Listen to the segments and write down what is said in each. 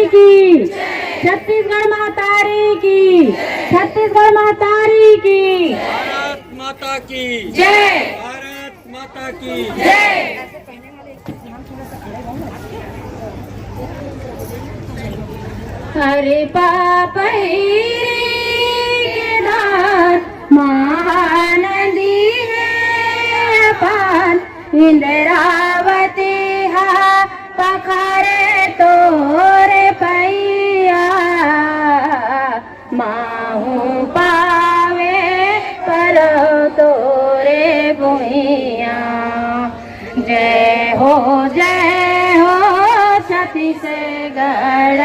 महतारी की, छत्तीसगढ़ महतारी की, छत्तीसगढ़ महतारी की, भारत माता की जय, भारत माता की जय। हरे पापई के दान महानदी है अपान, इंद्रावती हा पखारे तोरे पैया, माहू पावे पर तोरे भुइया। जय हो छत्तीसगढ़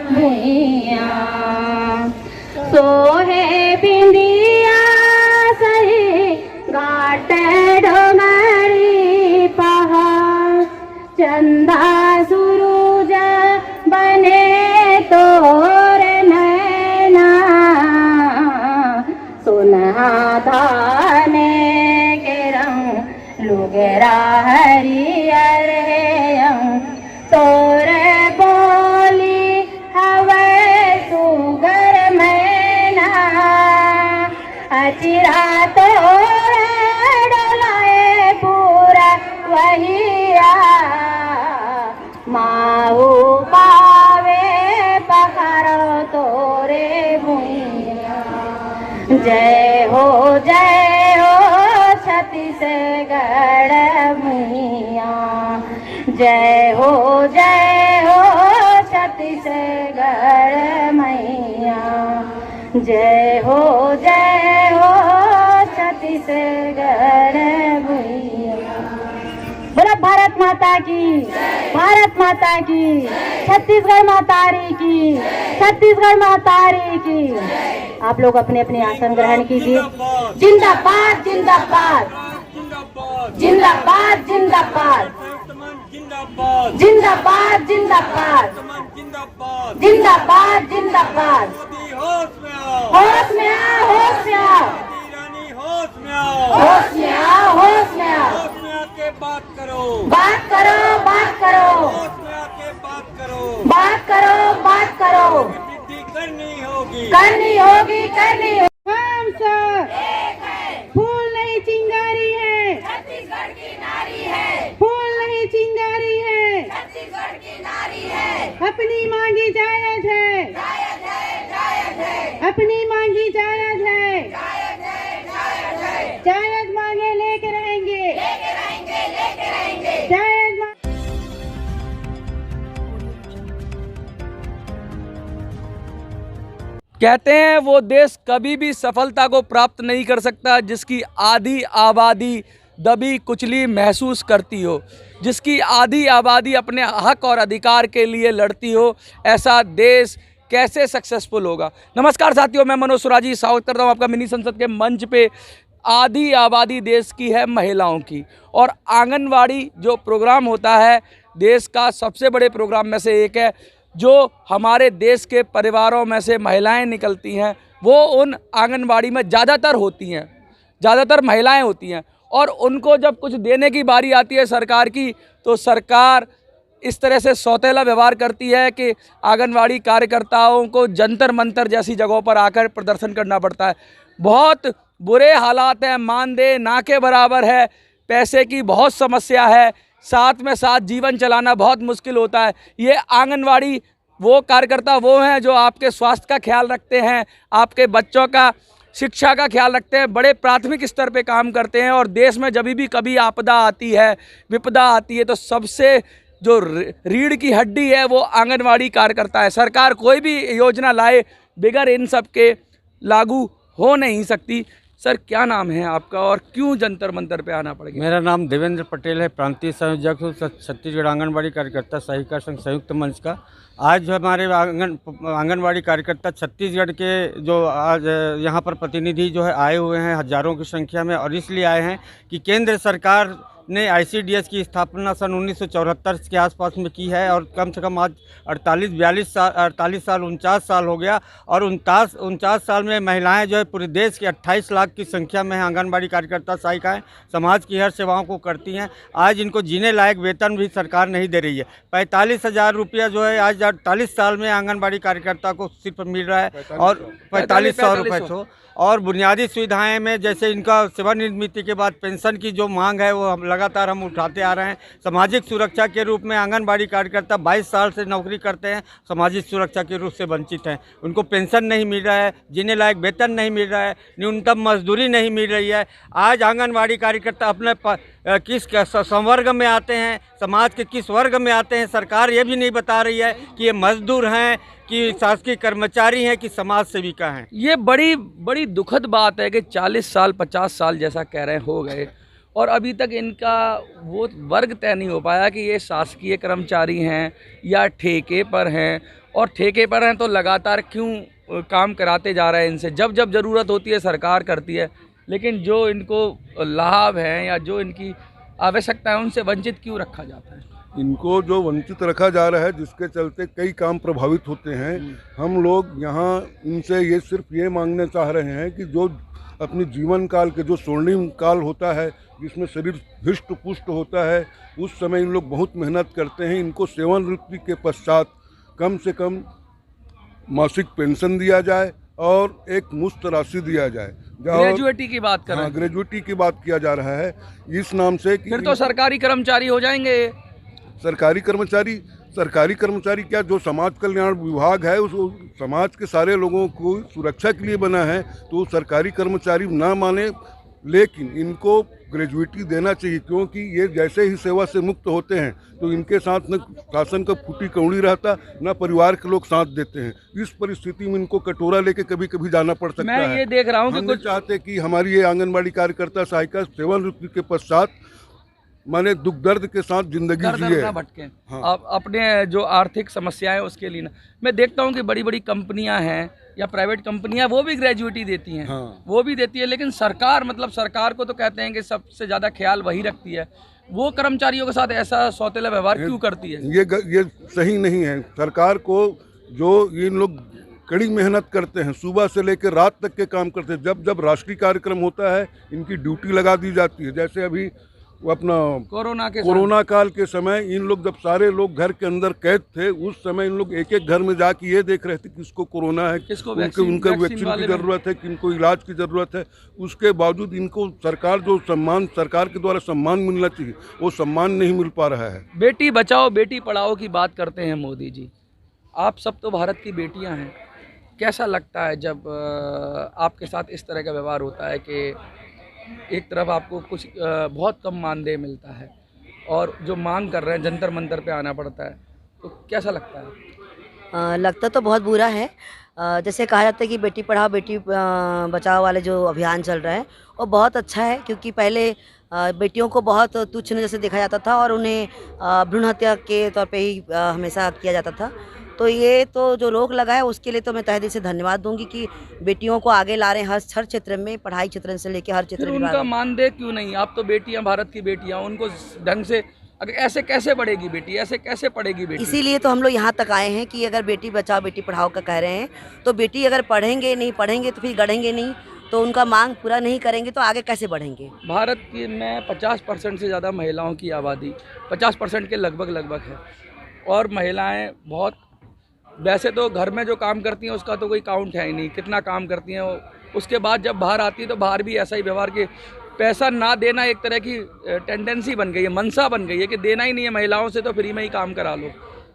भुइया। सोहे बिंदिया सही घाट डोंगरी पहाड़, चंदा सुरूज बने तोर नैना, सुनहा धाने के रंग लुगरा हरियर है, तोरे बोली हवे सुगर मैना, अचिरा तोरे डोलाए पूरा वहिया, माऊ पावे पखारो तोरे भुइया। जय हो छत्तीसगढ़ भुइया। जय हो छत्तीसगढ़ मैया। जय हो छत्तीसगढ़ भुइया। बोलो भारत माता की, भारत माता की, छत्तीसगढ़ महतारी की, छत्तीसगढ़ महतारी की। आप लोग अपने अपने आसन ग्रहण कीजिए। जिंदाबाद जिंदाबाद जिंदाबाद जिंदाबाद जिंदाबाद जिंदाबाद जिंदाबाद जिंदाबाद जिंदाबाद जिंदाबाद। होश में आओ, होश में आओ, होश में आओ, रानी होश में आओ, होश में आओ, होश में आओ। होश में आके बात करो, बात करो, बात करो, होश में आके बात करो, बात करो, बात करो। वृद्धि करनी होगी, करनी होगी, करनी होगी। हम सब फूल नहीं चिंगारी है, छत्तीसगढ़ की नारी है, फूल नहीं चिंगारी है, छत्तीसगढ़ की नारी है, अपनी मांगी जायज है, जायज है, जायज है, अपनी मांगी जायज है, जायज है, जायज है, जायज मांगे लेके रहेंगे, लेके रहेंगे, लेके रहेंगे। जायज मांगे। कहते हैं वो देश कभी भी सफलता को प्राप्त नहीं कर सकता जिसकी आधी आबादी दबी कुचली महसूस करती हो, जिसकी आधी आबादी अपने हक और अधिकार के लिए लड़ती हो। ऐसा देश कैसे सक्सेसफुल होगा। नमस्कार साथियों, मैं मनोज सुराजी स्वागत करता हूँ आपका मिनी संसद के मंच पे। आधी आबादी देश की है महिलाओं की, और आंगनवाड़ी जो प्रोग्राम होता है देश का सबसे बड़े प्रोग्राम में से एक है। जो हमारे देश के परिवारों में से महिलाएं निकलती हैं वो उन आंगनवाड़ी में ज़्यादातर होती हैं, ज़्यादातर महिलाएं होती हैं, और उनको जब कुछ देने की बारी आती है सरकार की, तो सरकार इस तरह से सौतेला व्यवहार करती है कि आंगनवाड़ी कार्यकर्ताओं को जंतर मंतर जैसी जगहों पर आकर प्रदर्शन करना पड़ता है। बहुत बुरे हालात हैं, मानदेय ना के बराबर है, पैसे की बहुत समस्या है, साथ में साथ जीवन चलाना बहुत मुश्किल होता है। ये आंगनवाड़ी वो कार्यकर्ता वो हैं जो आपके स्वास्थ्य का ख्याल रखते हैं, आपके बच्चों का शिक्षा का ख्याल रखते हैं, बड़े प्राथमिक स्तर पे काम करते हैं। और देश में जब भी कभी आपदा आती है, विपदा आती है, तो सबसे जो रीढ़ की हड्डी है वो आंगनवाड़ी कार्यकर्ता है। सरकार कोई भी योजना लाए बगैर इन सब के लागू हो नहीं सकती। सर, क्या नाम है आपका और क्यों जंतर मंतर पे आना पड़ेगा? मेरा नाम देवेंद्र पटेल है, प्रांतीय संयोजक हूँ छत्तीसगढ़ आंगनबाड़ी कार्यकर्ता सहायिका संघ संयुक्त मंच का। आज जो हमारे आंगनबाड़ी कार्यकर्ता छत्तीसगढ़ के जो आज यहाँ पर प्रतिनिधि जो है आए हुए हैं हज़ारों की संख्या में, और इसलिए आए हैं कि केंद्र सरकार ने ICDS की स्थापना सन 1974 के आसपास में की है और कम से कम आज 48 साल 49 साल हो गया और 49 साल में महिलाएं जो है पूरे देश के 28 लाख की संख्या में आंगनबाड़ी कार्यकर्ता सहायिकाएं समाज की हर सेवाओं को करती हैं। आज इनको जीने लायक वेतन भी सरकार नहीं दे रही है। 45,000 रुपया जो है आज 48 साल में आंगनबाड़ी कार्यकर्ता को सिर्फ मिल रहा है और 4500 रुपये तो और बुनियादी सुविधाएं में जैसे इनका सेवानिवृत्ति के बाद पेंशन की जो मांग है वो हम लगातार उठाते आ रहे हैं। सामाजिक सुरक्षा के रूप में आंगनबाड़ी कार्यकर्ता 22 साल से नौकरी करते हैं, सामाजिक सुरक्षा के रूप से वंचित हैं। उनको पेंशन नहीं मिल रहा है, जीने लायक वेतन नहीं मिल रहा है, न्यूनतम मजदूरी नहीं मिल रही है। आज आंगनबाड़ी कार्यकर्ता अपने किस संवर्ग में आते हैं, समाज के किस वर्ग में आते हैं, सरकार ये भी नहीं बता रही है कि ये मजदूर हैं कि शासकीय कर्मचारी हैं कि समाज सेविका हैं। ये बड़ी दुखद बात है कि 40 साल 50 साल जैसा कह रहे हो गए और अभी तक इनका वो वर्ग तय नहीं हो पाया कि ये शासकीय कर्मचारी हैं या ठेके पर हैं, और ठेके पर हैं तो लगातार क्यों काम कराते जा रहे हैं इनसे। जब जब ज़रूरत होती है सरकार करती है, लेकिन जो इनको लाभ हैं या जो इनकी आवश्यकता है उनसे वंचित क्यों रखा जाता है। इनको जो वंचित रखा जा रहा है, जिसके चलते कई काम प्रभावित होते हैं। हम लोग यहाँ इनसे ये सिर्फ ये मांगना चाह रहे हैं कि जो अपनी जीवन काल के जो स्वर्णिम काल होता है जिसमें शरीर हृष्ट पुष्ट होता है, उस समय इन लोग बहुत मेहनत करते हैं। इनको सेवानिवृत्ति के पश्चात कम से कम मासिक पेंशन दिया जाए और एक मुफ्त राशि दिया जाए। ग्रेजुएटी की बात कर रहे हैं। ग्रेजुएटी की बात किया जा रहा है इस नाम से कि फिर तो सरकारी कर्मचारी हो जाएंगे। सरकारी कर्मचारी क्या, जो समाज कल्याण विभाग है उस समाज के सारे लोगों को सुरक्षा के लिए बना है, तो सरकारी कर्मचारी ना माने, लेकिन इनको ग्रेजुएटी देना चाहिए। क्योंकि ये जैसे ही सेवा से मुक्त होते हैं तो इनके साथ न शासन का फूटी कौड़ी रहता, न परिवार के लोग साथ देते हैं। इस परिस्थिति में इनको कटोरा लेके कभी कभी जाना पड़ सकता है। मैं ये देख रहा हूँ कि कुछ चाहते कि हमारी ये आंगनबाड़ी कार्यकर्ता सहायिका सेवानिवृत्ति के पश्चात माने दुख दर्द के साथ जिंदगी जिए, ना भटके। हाँ। आप अपने जो आर्थिक समस्याएं उसके लिए ना, मैं देखता हूं कि बड़ी बड़ी कंपनियां हैं या प्राइवेट कंपनियां वो भी ग्रेजुएटी देती हैं। हाँ। वो भी देती है, लेकिन सरकार को तो कहते हैं कि सबसे ज़्यादा ख्याल वही रखती है। वो कर्मचारियों के साथ ऐसा सौतेला व्यवहार क्यों करती है? ये सही नहीं है। सरकार को जो इन लोग कड़ी मेहनत करते हैं, सुबह से लेकर रात तक के काम करते हैं, जब जब राष्ट्रीय कार्यक्रम होता है इनकी ड्यूटी लगा दी जाती है। जैसे अभी वो अपना कोरोना काल के समय इन लोग जब सारे लोग घर के अंदर कैद थे, उस समय इन लोग एक एक घर में जाके ये देख रहे थे किसको कोरोना है, उनका वैक्सीन की ज़रूरत है, किनको इलाज की ज़रूरत है। उसके बावजूद इनको सरकार के द्वारा सम्मान मिलना चाहिए, वो सम्मान नहीं मिल पा रहा है। बेटी बचाओ बेटी पढ़ाओ की बात करते हैं मोदी जी। आप सब तो भारत की बेटियाँ हैं। कैसा लगता है जब आपके साथ इस तरह का व्यवहार होता है कि एक तरफ आपको कुछ बहुत कम मानदेय मिलता है और जो मांग कर रहे हैं जंतर मंतर पे आना पड़ता है, तो कैसा लगता है? लगता तो बहुत बुरा है। जैसे कहा जाता है कि बेटी पढ़ाओ बेटी बचाओ वाले जो अभियान चल रहा है वो बहुत अच्छा है, क्योंकि पहले बेटियों को बहुत तुच्छ नज़र से देखा जाता था और उन्हें भ्रूण हत्या के तौर पे ही हमेशा किया जाता था। तो ये तो जो रोक लगा है उसके लिए तो मैं तहे दिल से धन्यवाद दूंगी कि बेटियों को आगे ला रहे हैं हर क्षेत्र में, पढ़ाई क्षेत्र से लेकर हर क्षेत्र में। उनका मानदेय क्यों नहीं? आप तो बेटियां, भारत की बेटियां, उनको ढंग से अगर ऐसे कैसे बढ़ेगी बेटी, ऐसे कैसे पढ़ेगी बेटी? इसीलिए तो हम लोग यहाँ तक आए हैं कि अगर बेटी बचाओ बेटी पढ़ाओ का कह रहे हैं तो बेटी अगर पढ़ेंगे तो फिर गढ़ेंगे नहीं, तो उनका मांग पूरा नहीं करेंगे तो आगे कैसे बढ़ेंगे? भारत की में 50% से ज़्यादा महिलाओं की आबादी 50% के लगभग है, और महिलाएं बहुत, वैसे तो घर में जो काम करती हैं उसका तो कोई काउंट है ही नहीं, कितना काम करती हैं। उसके बाद जब बाहर आती है तो बाहर भी ऐसा ही व्यवहार कि पैसा ना देना एक तरह की टेंडेंसी बन गई है, मनसा बन गई है कि देना ही नहीं है महिलाओं से तो फ्री में ही काम करा लो।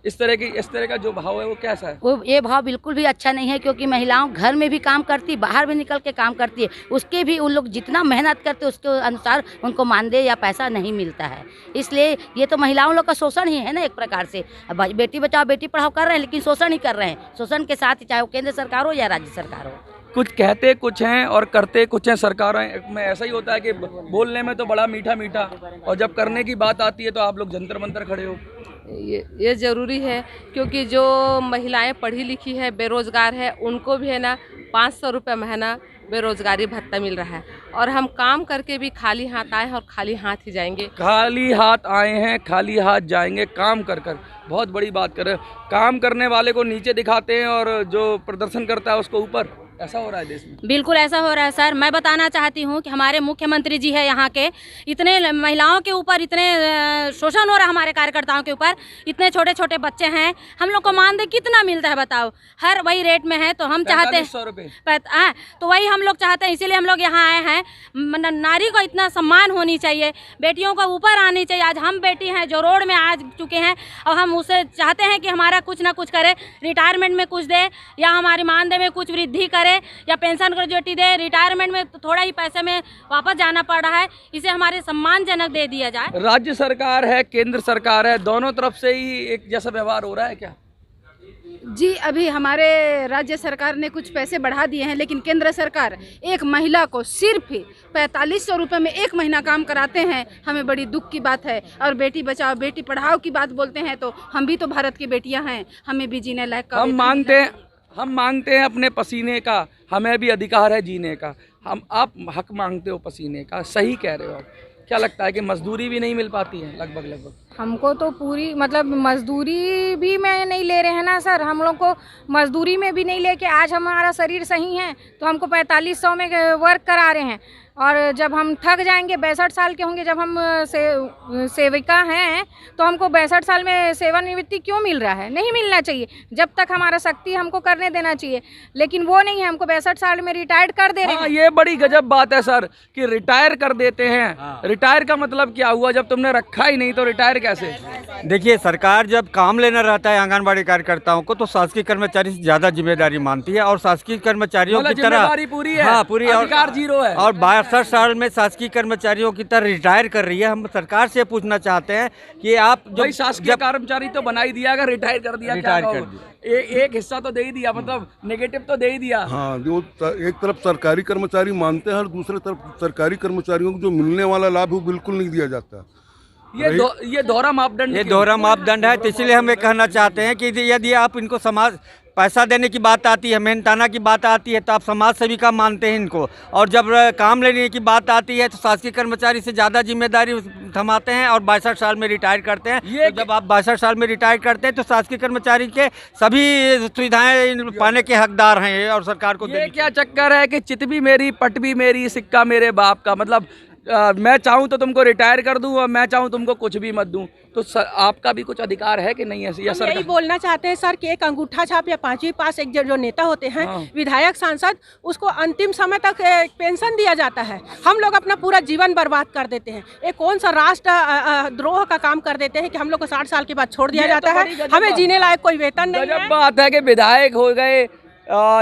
इस तरह का जो भाव है वो कैसा है? वो ये भाव बिल्कुल भी अच्छा नहीं है, क्योंकि महिलाओं घर में भी काम करती, बाहर भी निकल के काम करती है, उसके भी उन लोग जितना मेहनत करते उसके अनुसार उनको मानदेय या पैसा नहीं मिलता है। इसलिए ये तो महिलाओं लोग का शोषण ही है ना एक प्रकार से। अब बेटी बचाओ बेटी पढ़ाओ कर रहे हैं लेकिन शोषण ही कर रहे हैं, शोषण के साथ, चाहे वो केंद्र सरकार हो या राज्य सरकार हो। कुछ कहते कुछ हैं और करते कुछ हैं सरकारें में। ऐसा ही होता है कि बोलने में तो बड़ा मीठा और जब करने की बात आती है तो आप लोग जंतर मंतर खड़े हो। ये ज़रूरी है, क्योंकि जो महिलाएं पढ़ी लिखी है, बेरोज़गार है, उनको भी है ना 500 रुपये महीना बेरोज़गारी भत्ता मिल रहा है। और हम काम करके भी खाली हाथ आए हैं और खाली हाथ ही जाएंगे। खाली हाथ आए हैं, खाली हाथ जाएंगे, काम कर कर। बहुत बड़ी बात कर रहे हैं। काम करने वाले को नीचे दिखाते हैं और जो प्रदर्शन करता है उसको ऊपर। ऐसा हो रहा है देश में। बिल्कुल ऐसा हो रहा है सर। मैं बताना चाहती हूँ कि हमारे मुख्यमंत्री जी है यहाँ के, इतने महिलाओं के ऊपर इतने शोषण हो रहा है, हमारे कार्यकर्ताओं के ऊपर। इतने छोटे छोटे बच्चे हैं, हम लोग को मानदेय कितना मिलता है बताओ? हर वही रेट में है। तो हम चाहते हैं 4500 रुपये, तो वही हम लोग चाहते हैं, इसीलिए हम लोग यहाँ आए हैं। नारी को इतना सम्मान होनी चाहिए, बेटियों को ऊपर आनी चाहिए। आज हम बेटी हैं जो रोड में आ चुके हैं और हम उसे चाहते हैं कि हमारा कुछ ना कुछ करे, रिटायरमेंट में कुछ दे या हमारी मानदेय में कुछ वृद्धि करे या पेंशन ग्रेजुएटी दे। रिटायरमेंट में तो थोड़ा ही पैसे में वापस जाना पड़ रहा है, इसे हमारे सम्मानजनक दे दिया जाए। राज्य सरकार है, केंद्र सरकार है, दोनों तरफ से ही एक जैसा व्यवहार हो रहा है क्या? जी, अभी हमारे राज्य सरकार ने कुछ पैसे बढ़ा दिए हैं, लेकिन केंद्र सरकार एक महिला को सिर्फ 4500 रुपये में 1 महीना काम कराते हैं। हमें बड़ी दुख की बात है। और बेटी बचाओ बेटी पढ़ाओ की बात बोलते हैं, तो हम भी तो भारत की बेटियां हैं, हमें भी जीने लायक का हम मांगते हैं अपने पसीने का, हमें भी अधिकार है जीने का। आप हक मांगते हो पसीने का, सही कह रहे हो आप। क्या लगता है कि मजदूरी भी नहीं मिल पाती है? लगभग हमको तो पूरी मतलब मजदूरी भी में नहीं ले रहे हैं ना सर। हम लोग को मजदूरी में भी नहीं लेके, आज हमारा शरीर सही है तो हमको 4500 में वर्क करा रहे हैं। और जब हम थक जाएंगे, 62 साल के होंगे, जब हम सेविका हैं, तो हमको 62 साल में सेवानिवृत्ति क्यों मिल रहा है? नहीं मिलना चाहिए। जब तक हमारा शक्ति हमको करने देना चाहिए, लेकिन वो नहीं है। हमको 62 साल में रिटायर्ड कर दे रहे हैं। ये बड़ी गजब बात है सर कि रिटायर कर देते हैं। रिटायर का मतलब क्या हुआ? जब तुमने रखा ही नहीं तो रिटायर कैसे? देखिए, सरकार जब काम लेना रहता है आंगनबाड़ी कार्यकर्ताओं को, तो शासकीय कर्मचारी से ज़्यादा जिम्मेदारी मानती है और शासकीय कर्मचारियों की तरह जिम्मेदारी पूरी है। हाँ, पूरी, अधिकार जीरो है। और 62 साल में शासकीय कर्मचारियों की तरह रिटायर कर रही है। हम सरकार से पूछना चाहते हैं कि आप जो शासकीय कर्मचारी तो बना ही दिया, अगर रिटायर कर दिया, रिटायर कर दिया, एक हिस्सा तो दे ही दिया, मतलब नेगेटिव तो दे ही दिया। हाँ, जो एक तरफ सरकारी कर्मचारी मानते हैं और दूसरी तरफ सरकारी कर्मचारियों को जो मिलने वाला लाभ वो बिल्कुल नहीं दिया जाता। ये दोहरा मापदंड, ये दोहरा मापदंड है। तो इसलिए हम ये कहना चाहते हैं कि यदि आप इनको समाज पैसा देने की बात आती है, मेहनताना की बात आती है, तो आप समाज सेविका मानते हैं इनको, और जब काम लेने की बात आती है तो शासकीय कर्मचारी से ज़्यादा जिम्मेदारी थमाते हैं और 62 साल में रिटायर करते हैं। तो जब आप 62 साल में रिटायर करते हैं तो शासकीय कर्मचारी के सभी सुविधाएं पाने के हकदार हैं और सरकार को। ये क्या चक्कर है कि चित भी मेरी, पट भी मेरी, सिक्का मेरे बाप का? मतलब मैं चाहूँ तो तुमको रिटायर कर दूँ और मैं चाहूँ तुमको कुछ भी मत दूँ। तो आपका भी कुछ अधिकार है कि नहीं? ऐसे हम यही बोलना चाहते हैं सर कि एक अंगूठा छाप या 5वीं पास एक जो नेता होते हैं, विधायक, सांसद, उसको अंतिम समय तक पेंशन दिया जाता है। हम लोग अपना पूरा जीवन बर्बाद कर देते हैं। एक कौन सा राष्ट्र द्रोह का काम कर देते हैं कि हम लोग को 60 साल के बाद छोड़ दिया जाता है। हमें जीने लायक कोई वेतन नहीं है। बात है कि विधायक हो गए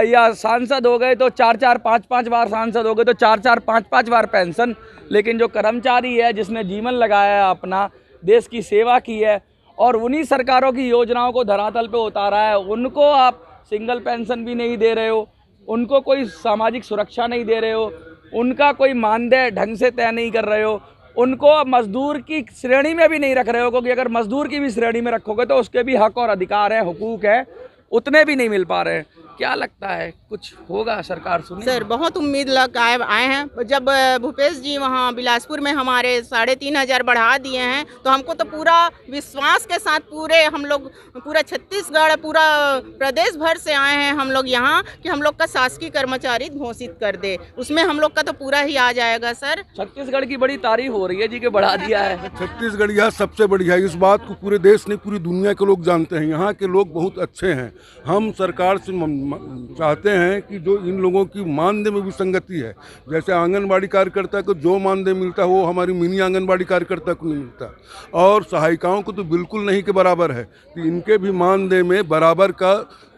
या सांसद हो गए तो 4-4, 5-5 बार सांसद हो गए तो 4-4, 5-5 बार पेंशन। लेकिन जो कर्मचारी है, जिसने जीवन लगाया है, अपना देश की सेवा की है और उन्हीं सरकारों की योजनाओं को धरातल पे उतारा है, उनको आप सिंगल पेंशन भी नहीं दे रहे हो, उनको कोई सामाजिक सुरक्षा नहीं दे रहे हो, उनका कोई मानदेय ढंग से तय नहीं कर रहे हो, उनको मजदूर की श्रेणी में भी नहीं रख रहे हो, क्योंकि अगर मजदूर की भी श्रेणी में रखोगे तो उसके भी हक और अधिकार हैं, हुकूक है, उतने भी नहीं मिल पा रहे हैं। क्या लगता है कुछ होगा? सरकार सुनी? सर, बहुत उम्मीद लग आए हैं। जब भूपेश जी वहाँ बिलासपुर में हमारे 3500 बढ़ा दिए हैं, तो हमको तो पूरा विश्वास के साथ पूरे हम लोग पूरा छत्तीसगढ़, पूरा प्रदेश भर से आए हैं हम लोग यहाँ कि हम लोग का शासकीय कर्मचारी घोषित कर दे। उसमें हम लोग का तो पूरा ही आ जाएगा सर। छत्तीसगढ़ की बड़ी तारीफ हो रही है जी कि बढ़ा दिया है। छत्तीसगढ़ यहाँ सबसे बढ़िया है। इस बात को पूरे देश नहीं, पूरी दुनिया के लोग जानते हैं। यहाँ के लोग बहुत अच्छे हैं। हम सरकार से चाहते हैं कि जो इन लोगों की मानदेय में विसंगति है, जैसे आंगनबाड़ी कार्यकर्ता को जो मानदेय मिलता है वो हमारी मिनी आंगनबाड़ी कार्यकर्ता को नहीं मिलता, और सहायिकाओं को तो बिल्कुल नहीं के बराबर है कि इनके भी मानदेय में बराबर का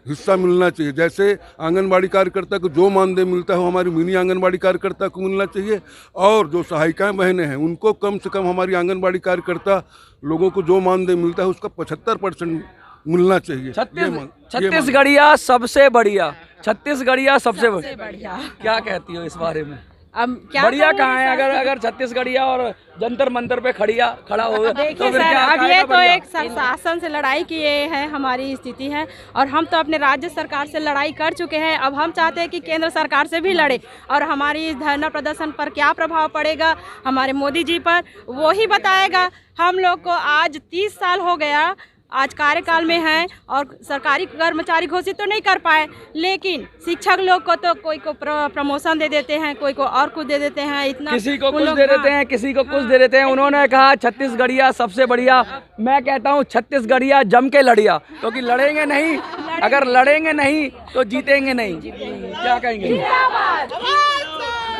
हिस्सा मिलना चाहिए। जैसे आंगनबाड़ी कार्यकर्ता को जो मानदेय मिलता है वो हमारी मिनी आंगनबाड़ी कार्यकर्ता को मिलना चाहिए, और जो सहायिकाएं बहनें हैं उनको कम से कम हमारी आंगनबाड़ी कार्यकर्ता लोगों को जो मानदेय मिलता है उसका 75% मिलना चाहिए। छत्तीसगढ़िया सबसे बढ़िया, छत्तीसगढ़िया सबसे बढ़िया। क्या कहती हो इस बारे में? अब क्या बढ़िया कहूँ कहाँ है? सर? अगर छत्तीसगढ़िया और जंतर मंतर पे खड़ा हो तो देखिए फिर सर, क्या अब काहे ये का तो बढ़िया? एक शासन से लड़ाई की ये है हमारी स्थिति है, और हम तो अपने राज्य सरकार से लड़ाई कर चुके हैं। अब हम चाहते हैं कि केंद्र सरकार से भी लड़े, और हमारी इस धरना प्रदर्शन पर क्या प्रभाव पड़ेगा हमारे मोदी जी पर, वो ही बताएगा। हम लोग को आज 30 साल हो गया, आज कार्यकाल में हैं और सरकारी कर्मचारी घोषित तो नहीं कर पाए, लेकिन शिक्षक लोग को तो कोई को प्रमोशन दे देते हैं, कोई को और कुछ दे देते हैं। इतना किसी को कुछ दे देते हैं, किसी को कुछ दे देते हैं। उन्होंने कहा छत्तीसगढ़िया सबसे बढ़िया। मैं कहता हूँ छत्तीसगढ़िया जम के लड़िया, क्योंकि लड़ेंगे नहीं, अगर लड़ेंगे नहीं तो जीतेंगे नहीं। क्या कहेंगे?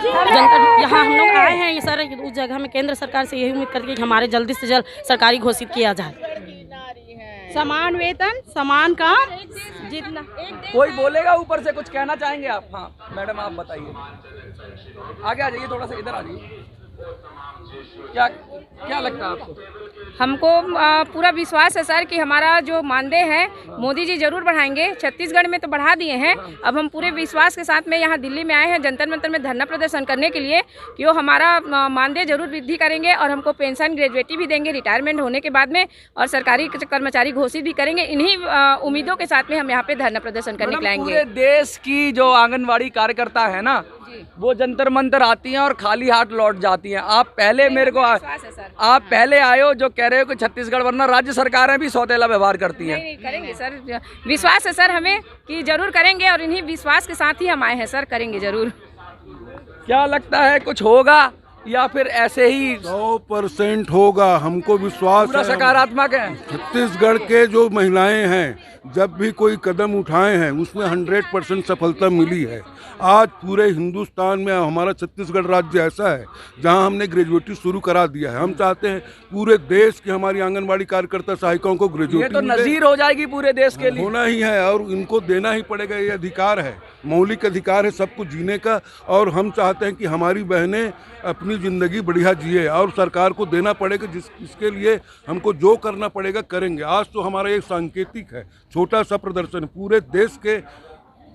जनता यहाँ हम लोग आए हैं सर, उस जगह में केंद्र सरकार से यही उम्मीद करते हैं कि हमारे जल्दी से जल्द सरकारी घोषित किया जाए। समान वेतन, समान काम, जितना कोई बोलेगा ऊपर से? कुछ कहना चाहेंगे आप? हाँ मैडम आप बताइए, आगे आ जाइए, थोड़ा सा इधर आ जाइए। क्या लगता है आपको? हमको पूरा विश्वास है सर कि हमारा जो मानदेय है मोदी जी जरूर बढ़ाएंगे। छत्तीसगढ़ में तो बढ़ा दिए हैं, अब हम पूरे विश्वास के साथ में यहाँ दिल्ली में आए हैं जंतर मंतर में धरना प्रदर्शन करने के लिए कि वो हमारा मानदेय जरूर वृद्धि करेंगे और हमको पेंशन ग्रेजुएटी भी देंगे रिटायरमेंट होने के बाद में, और सरकारी कर्मचारी घोषित भी करेंगे। इन्हीं उम्मीदों के साथ में हम यहाँ पे धरना प्रदर्शन करने के लिए आएंगे। पूरे देश की जो आंगनवाड़ी कार्यकर्ता है ना, वो जंतर मंतर आती हैं और खाली हाथ लौट जाती हैं। आप पहले मेरे को आप पहले आए हो जो कह रहे हो कि छत्तीसगढ़, वरना राज्य सरकारें भी सौतेला व्यवहार करती हैं। नहीं करेंगे सर, विश्वास है सर हमें कि जरूर करेंगे, और इन्हीं विश्वास के साथ ही हम आए हैं सर, करेंगे जरूर। क्या लगता है कुछ होगा या फिर ऐसे ही? 100% होगा, हमको विश्वास पूरा है। सकारात्मक है। छत्तीसगढ़ के जो महिलाएं हैं जब भी कोई कदम उठाए हैं उसमें 100% सफलता मिली है। आज पूरे हिंदुस्तान में हमारा छत्तीसगढ़ राज्य ऐसा है जहां हमने ग्रेजुएटी शुरू करा दिया है। हम चाहते हैं पूरे देश की हमारी आंगनबाड़ी कार्यकर्ता सहायिकाओं को ग्रेजुएटी, ये तो नजीर हो जाएगी पूरे देश के लिए। होना ही है और इनको देना ही पड़ेगा। ये अधिकार है, मौलिक अधिकार है सबको जीने का, और हम चाहते हैं कि हमारी बहनें अपनी ज़िंदगी बढ़िया जिए, और सरकार को देना पड़ेगा इसके लिए हमको जो करना पड़ेगा करेंगे। आज तो हमारा एक सांकेतिक है, छोटा सा प्रदर्शन, पूरे देश के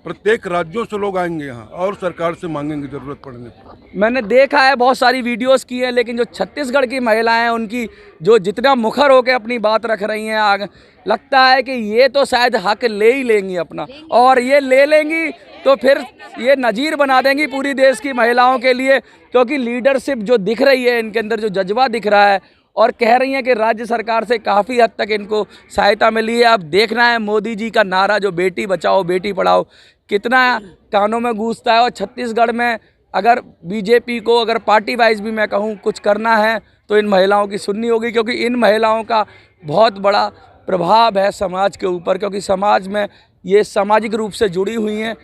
प्रत्येक राज्यों से लोग आएंगे यहाँ और सरकार से मांगेंगे ज़रूरत पड़ने पर। मैंने देखा है, बहुत सारी वीडियोस की हैं, लेकिन जो छत्तीसगढ़ की महिलाएं हैं उनकी जो जितना मुखर होकर अपनी बात रख रही हैं, आगे लगता है कि ये तो शायद हक ले ही लेंगी अपना, और ये ले लेंगी तो फिर ये नज़ीर बना देंगी पूरी देश की महिलाओं के लिए, क्योंकि लीडरशिप जो दिख रही है इनके अंदर, जो जज्बा दिख रहा है, और कह रही हैं कि राज्य सरकार से काफ़ी हद तक इनको सहायता मिली है। अब देखना है मोदी जी का नारा जो बेटी बचाओ बेटी पढ़ाओ कितना कानों में गूंजता है। और छत्तीसगढ़ में अगर बीजेपी को, अगर पार्टी वाइज भी मैं कहूँ कुछ करना है तो इन महिलाओं की सुननी होगी, क्योंकि इन महिलाओं का बहुत बड़ा प्रभाव है समाज के ऊपर, क्योंकि समाज में ये सामाजिक रूप से जुड़ी हुई हैं।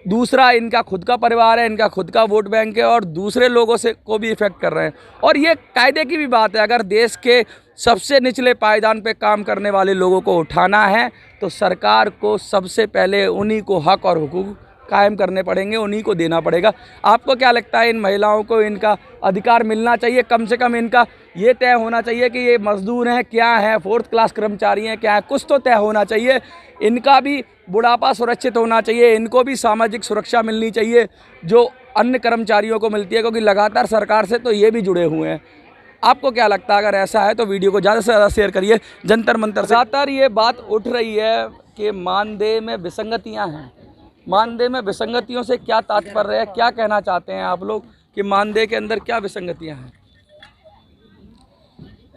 दूसरा, इनका खुद का परिवार है, इनका खुद का वोट बैंक है, और दूसरे लोगों से को भी इफ़ेक्ट कर रहे हैं। और ये कायदे की भी बात है, अगर देश के सबसे निचले पायदान पे काम करने वाले लोगों को उठाना है तो सरकार को सबसे पहले उन्हीं को हक और हुकूक कायम करने पड़ेंगे, उन्हीं को देना पड़ेगा। आपको क्या लगता है, इन महिलाओं को इनका अधिकार मिलना चाहिए? कम से कम इनका ये तय होना चाहिए कि ये मजदूर हैं क्या हैं, 4th क्लास कर्मचारी हैं क्या है, कुछ तो तय होना चाहिए। इनका भी बुढ़ापा सुरक्षित होना चाहिए, इनको भी सामाजिक सुरक्षा मिलनी चाहिए जो अन्य कर्मचारियों को मिलती है, क्योंकि लगातार सरकार से तो ये भी जुड़े हुए हैं। आपको क्या लगता है? अगर ऐसा है तो वीडियो को ज़्यादा से ज़्यादा शेयर करिए। जंतर मंतर ज़्यादातर ये बात उठ रही है कि मानदेय में विसंगतियाँ हैं। मानदेय में विसंगतियों से क्या तात्पर्य है? क्या कहना चाहते हैं आप लोग कि मानदेय के अंदर क्या विसंगतियाँ हैं?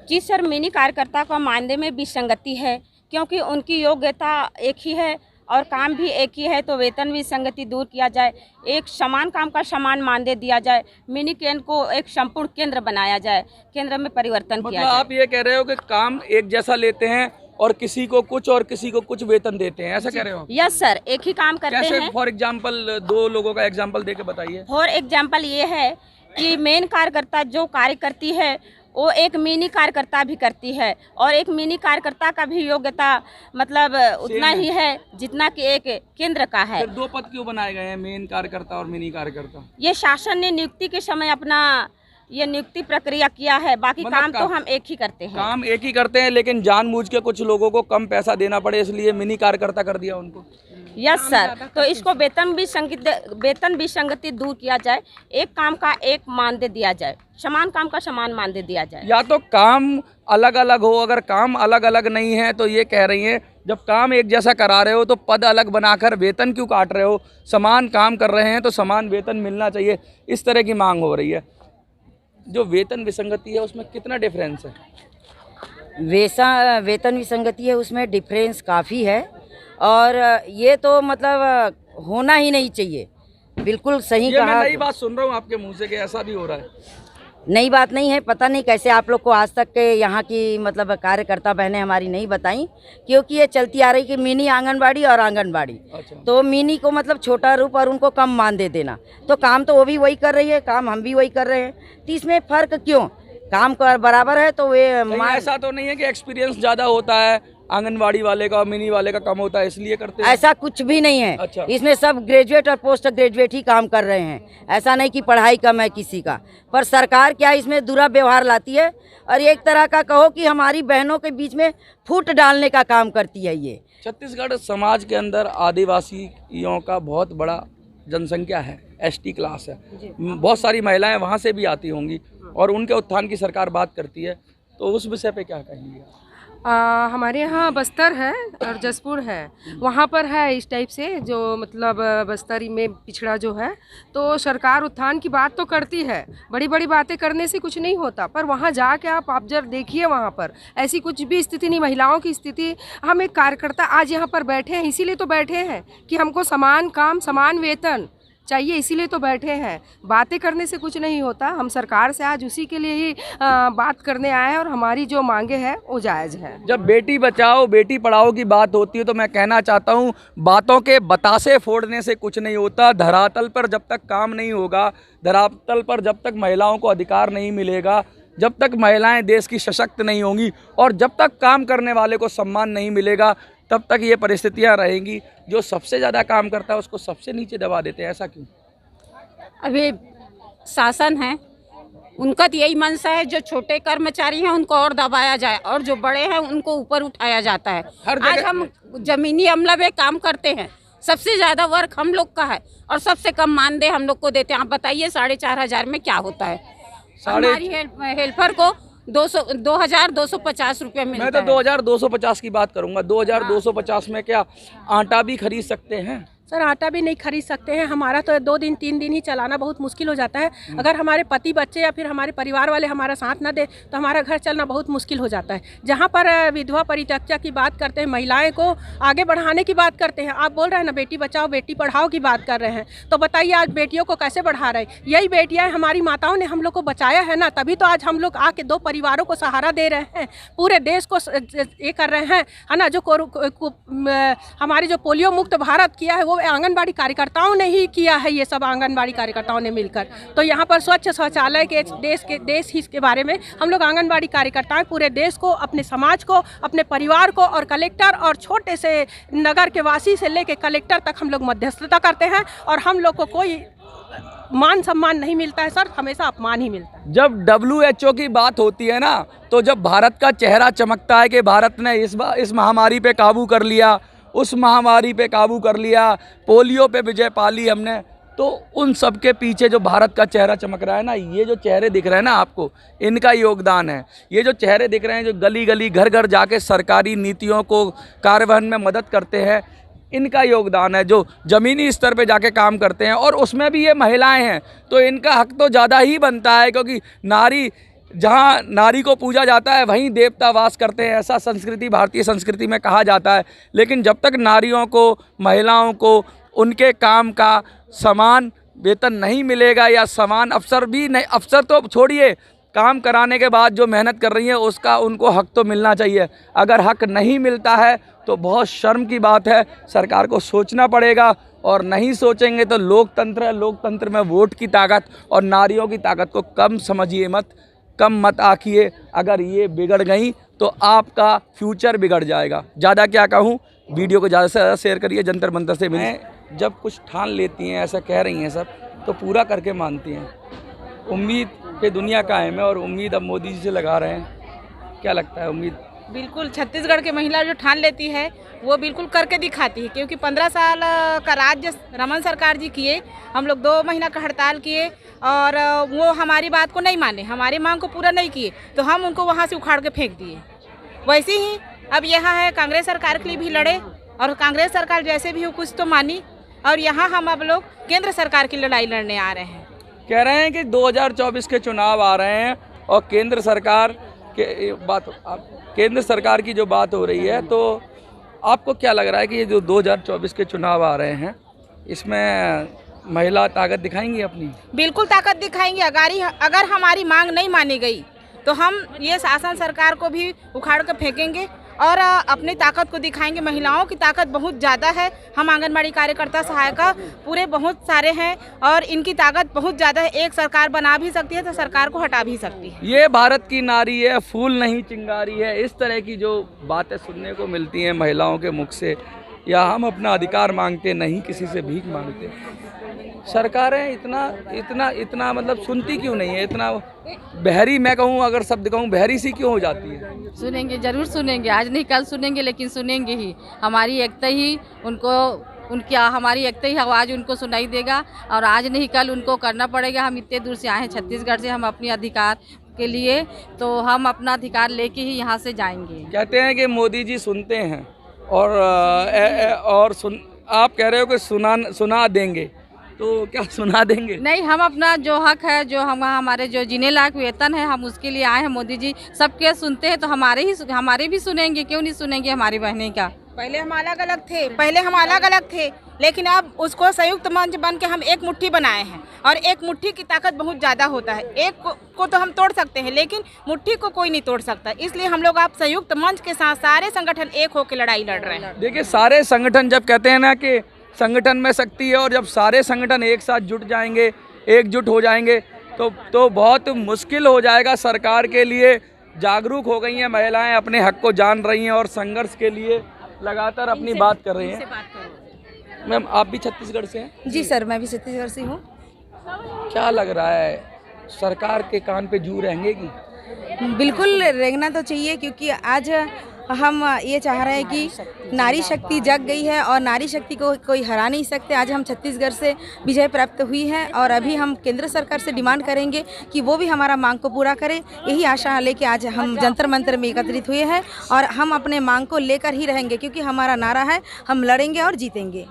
जी सर, मिनी कार्यकर्ता का मानदेय में विसंगति है, क्योंकि उनकी योग्यता एक ही है और काम भी एक ही है, तो वेतन विसंगति दूर किया जाए, एक समान काम का समान मानदेय दिया जाए, मिनी केंद्र को एक संपूर्ण केंद्र बनाया जाए, केंद्र में परिवर्तन किया जाए। आप ये कह रहे हो कि काम एक जैसा लेते हैं और किसी को कुछ और किसी को कुछ वेतन देते हैं, ऐसा कह रहे हो? यस सर, एक ही काम करते हैं। कैसे? फॉर एग्जाम्पल 2 लोगों का एग्जाम्पल दे के बताइए। फॉर एग्जाम्पल ये है कि मेन कार्यकर्ता जो कार्य करती है वो एक मिनी कार्यकर्ता भी करती है, और एक मिनी कार्यकर्ता का भी योग्यता मतलब उतना ही है जितना कि एक केंद्र का है। फिर 2 पद क्यों बनाए गए हैं, मेन कार्यकर्ता और मिनी कार्यकर्ता? ये शासन ने नियुक्ति के समय अपना ये नियुक्ति प्रक्रिया किया है, बाकी मतलब काम तो हम एक ही करते हैं। काम एक ही करते हैं, लेकिन जानबूझ के कुछ लोगों को कम पैसा देना पड़े इसलिए मिनी कार्यकर्ता कर दिया उनको। यस सर, तो इसको वेतन विसंगति दूर किया जाए, एक काम का एक मानदेय दिया जाए, समान काम का समान मानदेय दिया जाए। या तो काम अलग अलग हो, अगर काम अलग अलग नहीं है तो ये कह रही हैं जब काम एक जैसा करा रहे हो तो पद अलग बनाकर वेतन क्यों काट रहे हो, समान काम कर रहे हैं तो समान वेतन मिलना चाहिए, इस तरह की मांग हो रही है। जो वेतन विसंगति है उसमें कितना डिफरेंस है? वेतन विसंगति है उसमें डिफरेंस काफ़ी है, और ये तो मतलब होना ही नहीं चाहिए। बिल्कुल सही कहा। मैं नई बात सुन रहा हूँ आपके मुंह से कि ऐसा भी हो रहा है। नई बात नहीं है, पता नहीं कैसे आप लोग को आज तक के यहाँ की मतलब कार्यकर्ता बहनें हमारी नहीं बताई, क्योंकि ये चलती आ रही कि मिनी आंगनबाड़ी और आंगनबाड़ी। अच्छा। तो मिनी को मतलब छोटा रूप और उनको कम मानदेय देना, तो काम तो वो भी वही कर रही है, काम हम भी वही कर रहे हैं, तो इसमें फ़र्क क्यों? काम का बराबर है तो वे ऐसा तो नहीं है कि एक्सपीरियंस ज़्यादा होता है आंगनवाड़ी वाले का और मिनी वाले का कम होता है इसलिए करते हैं? ऐसा कुछ भी नहीं है। अच्छा। इसमें सब ग्रेजुएट और पोस्ट ग्रेजुएट ही काम कर रहे हैं, ऐसा नहीं कि पढ़ाई कम है किसी का। पर सरकार क्या इसमें दुर्व्यवहार लाती है और एक तरह का कहो कि हमारी बहनों के बीच में फूट डालने का काम करती है। ये छत्तीसगढ़ समाज के अंदर आदिवासियों का बहुत बड़ा जनसंख्या है, एसटी क्लास है, बहुत सारी महिलाएं वहाँ से भी आती होंगी और उनके उत्थान की सरकार बात करती है, तो उस विषय पे क्या कहेंगे? हमारे यहाँ बस्तर है और जसपुर है, वहाँ पर है इस टाइप से जो मतलब बस्तर में पिछड़ा जो है, तो सरकार उत्थान की बात तो करती है, बड़ी बड़ी बातें करने से कुछ नहीं होता, पर वहाँ जाके आप जब देखिए वहाँ पर ऐसी कुछ भी स्थिति नहीं, महिलाओं की स्थिति। हम एक कार्यकर्ता आज यहाँ पर बैठे हैं, इसीलिए तो बैठे हैं कि हमको समान काम समान वेतन चाहिए, इसीलिए तो बैठे हैं। बातें करने से कुछ नहीं होता, हम सरकार से आज उसी के लिए ही बात करने आए हैं और हमारी जो मांगे हैं वो जायज़ है। जब बेटी बचाओ बेटी पढ़ाओ की बात होती है तो मैं कहना चाहता हूँ बातों के बतासे फोड़ने से कुछ नहीं होता। धरातल पर जब तक काम नहीं होगा, धरातल पर जब तक महिलाओं को अधिकार नहीं मिलेगा, जब तक महिलाएं देश की सशक्त नहीं होंगी और जब तक काम करने वाले को सम्मान नहीं मिलेगा, तब तक ये परिस्थितियां रहेंगी। जो सबसे ज़्यादा काम करता है उसको सबसे नीचे दबा देते हैं, ऐसा क्यों? अभी शासन है उनका तो यही मंशा है, जो छोटे कर्मचारी हैं उनको और दबाया जाए और जो बड़े हैं उनको ऊपर उठाया जाता है। आज हम जमीनी अमला में काम करते हैं, सबसे ज़्यादा वर्क हम लोग का है और सबसे कम मानदेय हम लोग को देते हैं। आप बताइए 4,500 में क्या होता है? हमारी हेल्पर को 2,250 रुपये मिलता है। मैं तो 2,250 की बात करूंगा। 2,250 में क्या आटा भी खरीद सकते हैं? सर आटा भी नहीं खरीद सकते हैं, हमारा तो 2 दिन 3 दिन ही चलाना बहुत मुश्किल हो जाता है। अगर हमारे पति बच्चे या फिर हमारे परिवार वाले हमारा साथ ना दे तो हमारा घर चलना बहुत मुश्किल हो जाता है। जहाँ पर विधवा परित्यक्ता की बात करते हैं, महिलाएं को आगे बढ़ाने की बात करते हैं, आप बोल रहे हैं ना बेटी बचाओ बेटी पढ़ाओ की बात कर रहे हैं, तो बताइए आज बेटियों को कैसे बढ़ा रहे हैं? यही बेटियाँ हमारी माताओं ने हम लोग को बचाया है ना, तभी तो आज हम लोग आके 2 परिवारों को सहारा दे रहे हैं, पूरे देश को ये कर रहे हैं, है ना। जो हमारी जो पोलियो मुक्त भारत किया है वो आंगनबाड़ी कार्यकर्ताओं ने ही किया है, ये सब आंगनबाड़ी कार्यकर्ताओं ने मिलकर। तो यहाँ पर स्वच्छ शौचालय के देश ही के बारे में हम लोग आंगनबाड़ी कार्यकर्ताएं पूरे देश को, अपने समाज को, अपने परिवार को और कलेक्टर और छोटे से नगर के वासी से लेके कलेक्टर तक हम लोग मध्यस्थता करते हैं और हम लोग को कोई मान सम्मान नहीं मिलता है सर, हमेशा अपमान ही मिलता है। जब WHO की बात होती है ना, तो जब भारत का चेहरा चमकता है कि भारत ने इस महामारी पे काबू कर लिया, उस महामारी पे काबू कर लिया, पोलियो पे विजय पा ली हमने, तो उन सब के पीछे जो भारत का चेहरा चमक रहा है ना, ये जो चेहरे दिख रहे हैं ना आपको, इनका योगदान है। ये जो चेहरे दिख रहे हैं जो गली गली घर घर जाके सरकारी नीतियों को कार्यान्वयन में मदद करते हैं, इनका योगदान है। जो ज़मीनी स्तर पे जाके काम करते हैं और उसमें भी ये महिलाएं हैं, तो इनका हक तो ज़्यादा ही बनता है, क्योंकि नारी, जहाँ नारी को पूजा जाता है वहीं देवता वास करते हैं, ऐसा संस्कृति, भारतीय संस्कृति में कहा जाता है। लेकिन जब तक नारियों को, महिलाओं को उनके काम का समान वेतन नहीं मिलेगा या समान अवसर भी नहीं, अवसर तो छोड़िए, काम कराने के बाद जो मेहनत कर रही है उसका उनको हक तो मिलना चाहिए। अगर हक नहीं मिलता है तो बहुत शर्म की बात है, सरकार को सोचना पड़ेगा। और नहीं सोचेंगे तो लोकतंत्र है, लोकतंत्र में वोट की ताकत और नारियों की ताकत को कम समझिए मत, कम मत आखिए। अगर ये बिगड़ गई तो आपका फ्यूचर बिगड़ जाएगा। ज़्यादा क्या कहूँ, वीडियो को ज़्यादा से ज़्यादा शेयर करिए। जंतर मंतर से मिलें। जब कुछ ठान लेती हैं, ऐसा कह रही हैं सब, तो पूरा करके मानती हैं। उम्मीद पे दुनिया कायम है और उम्मीद अब मोदी जी से लगा रहे हैं। क्या लगता है, उम्मीद बिल्कुल छत्तीसगढ़ की महिला जो ठान लेती है वो बिल्कुल करके दिखाती है, क्योंकि 15 साल का राज्य रमन सरकार जी किए, हम लोग 2 महीना का हड़ताल किए और वो हमारी बात को नहीं माने, हमारी मांग को पूरा नहीं किए, तो हम उनको वहाँ से उखाड़ के फेंक दिए। वैसे ही अब यहाँ है कांग्रेस सरकार के लिए भी लड़े और कांग्रेस सरकार जैसे भी हो कुछ तो मानी, और यहाँ हम अब लोग केंद्र सरकार की लड़ाई लड़ने आ रहे हैं। कह रहे हैं कि 2024 के चुनाव आ रहे हैं और केंद्र सरकार केंद्र सरकार की जो बात हो रही है, तो आपको क्या लग रहा है कि ये जो 2024 के चुनाव आ रहे हैं इसमें महिला ताकत दिखाएंगी अपनी? बिल्कुल ताकत दिखाएंगी। अगर हमारी मांग नहीं मानी गई तो हम ये शासन सरकार को भी उखाड़ कर फेंकेंगे और अपनी ताकत को दिखाएंगे। महिलाओं की ताकत बहुत ज़्यादा है, हम आंगनबाड़ी कार्यकर्ता सहायिका पूरे बहुत सारे हैं और इनकी ताकत बहुत ज़्यादा है। एक सरकार बना भी सकती है तो सरकार को हटा भी सकती है। ये भारत की नारी है, फूल नहीं चिंगारी है, इस तरह की जो बातें सुनने को मिलती हैं महिलाओं के मुख से, या हम अपना अधिकार मांगते नहीं किसी से भीख मांगते। सरकारें इतना मतलब सुनती क्यों नहीं है? इतना बहरी, मैं कहूँ अगर शब्द कहूँ बहरी सी क्यों हो जाती है? सुनेंगे, जरूर सुनेंगे, आज नहीं कल सुनेंगे, लेकिन सुनेंगे ही। हमारी एकता ही हमारी एकता ही आवाज़ उनको सुनाई देगा और आज नहीं कल उनको करना पड़ेगा। हम इतने दूर से आए हैं छत्तीसगढ़ से, हम अपने अधिकार के लिए, तो हम अपना अधिकार लेके ही यहाँ से जाएंगे। कहते हैं कि मोदी जी सुनते हैं और आप कह रहे हो कि सुना देंगे, तो क्या सुना देंगे? नहीं, हम अपना जो हक है, जो हमारे जो जीने लायक वेतन है, हम उसके लिए आए हैं। मोदी जी सबके सुनते हैं तो हमारे भी सुनेंगे, क्यों नहीं सुनेंगे हमारी बहनें का? पहले हम अलग अलग थे, लेकिन अब उसको संयुक्त मंच बन के हम एक मुट्ठी बनाए हैं और एक मुट्ठी की ताकत बहुत ज़्यादा होता है। एक को तो हम तोड़ सकते हैं लेकिन मुट्ठी को कोई नहीं तोड़ सकता, इसलिए हम लोग आप संयुक्त मंच के साथ सारे संगठन एक होकर लड़ाई लड़ रहे हैं। देखिए, सारे संगठन, जब कहते हैं ना कि संगठन में शक्ति है, और जब सारे संगठन एक साथ एकजुट हो जाएंगे तो बहुत मुश्किल हो जाएगा सरकार के लिए। जागरूक हो गई हैं महिलाएं, अपने हक को जान रही हैं और संघर्ष के लिए लगातार अपनी बात कर रही हैं। मैम, आप भी छत्तीसगढ़ से हैं? जी सर, मैं भी छत्तीसगढ़ से हूँ। क्या लग रहा है, सरकार के कान पे जू रहेंगी? बिल्कुल रेंगना तो चाहिए, क्योंकि आज हम ये चाह रहे हैं कि नारी शक्ति जग गई है और नारी शक्ति को कोई हरा नहीं सकते। आज हम छत्तीसगढ़ से विजय प्राप्त हुई है और अभी हम केंद्र सरकार से डिमांड करेंगे कि वो भी हमारा मांग को पूरा करे। यही आशा लेके आज हम जंतर मंतर में एकत्रित हुए हैं और हम अपने मांग को लेकर ही रहेंगे, क्योंकि हमारा नारा है, हम लड़ेंगे और जीतेंगे।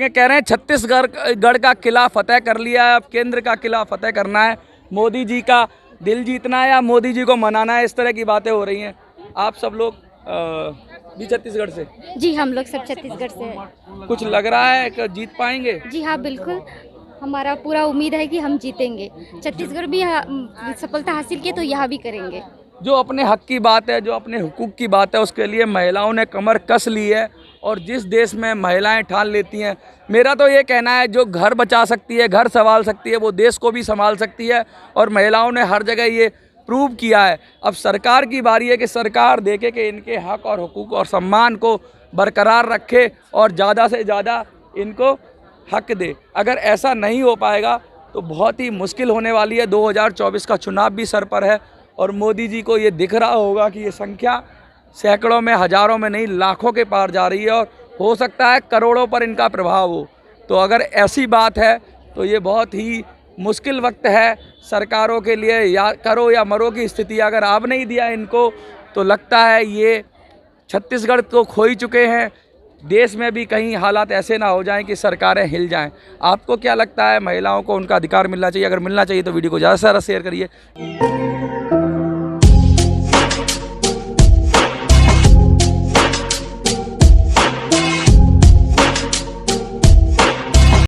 कह रहे हैं छत्तीसगढ़ का किला फतेह कर लिया है, अब केंद्र का किला फतेह करना है। मोदी जी का दिल जीतना है या मोदी जी को मनाना है, इस तरह की बातें हो रही हैं। आप सब लोग भी छत्तीसगढ़ से? जी, हम लोग सब छत्तीसगढ़ से हैं। कुछ लग रहा है कि जीत पाएंगे? जी हाँ, बिल्कुल, हमारा पूरा उम्मीद है कि हम जीतेंगे। छत्तीसगढ़ भी सफलता हासिल की तो यहाँ भी करेंगे। जो अपने हक की बात है, जो अपने हुकूक की बात है, उसके लिए महिलाओं ने कमर कस ली है और जिस देश में महिलाएं ठान लेती हैं, मेरा तो ये कहना है, जो घर बचा सकती है, घर संभाल सकती है, वो देश को भी संभाल सकती है और महिलाओं ने हर जगह ये प्रूव किया है। अब सरकार की बारी है कि सरकार देखे कि इनके हक और हुकूक और सम्मान को बरकरार रखे और ज़्यादा से ज़्यादा इनको हक दे। अगर ऐसा नहीं हो पाएगा तो बहुत ही मुश्किल होने वाली है। 2024 का चुनाव भी सर पर है और मोदी जी को ये दिख रहा होगा कि ये संख्या सैकड़ों में, हज़ारों में नहीं, लाखों के पार जा रही है और हो सकता है करोड़ों पर इनका प्रभाव हो। तो अगर ऐसी बात है तो ये बहुत ही मुश्किल वक्त है सरकारों के लिए। या करो या मरो की स्थिति अगर आप नहीं दिया इनको, तो लगता है ये छत्तीसगढ़ तो खो ही चुके हैं। देश में भी कहीं हालात ऐसे ना हो जाएं कि सरकारें हिल जाएं। आपको क्या लगता है, महिलाओं को उनका अधिकार मिलना चाहिए? अगर मिलना चाहिए तो वीडियो को ज़्यादा से ज़्यादा शेयर करिए।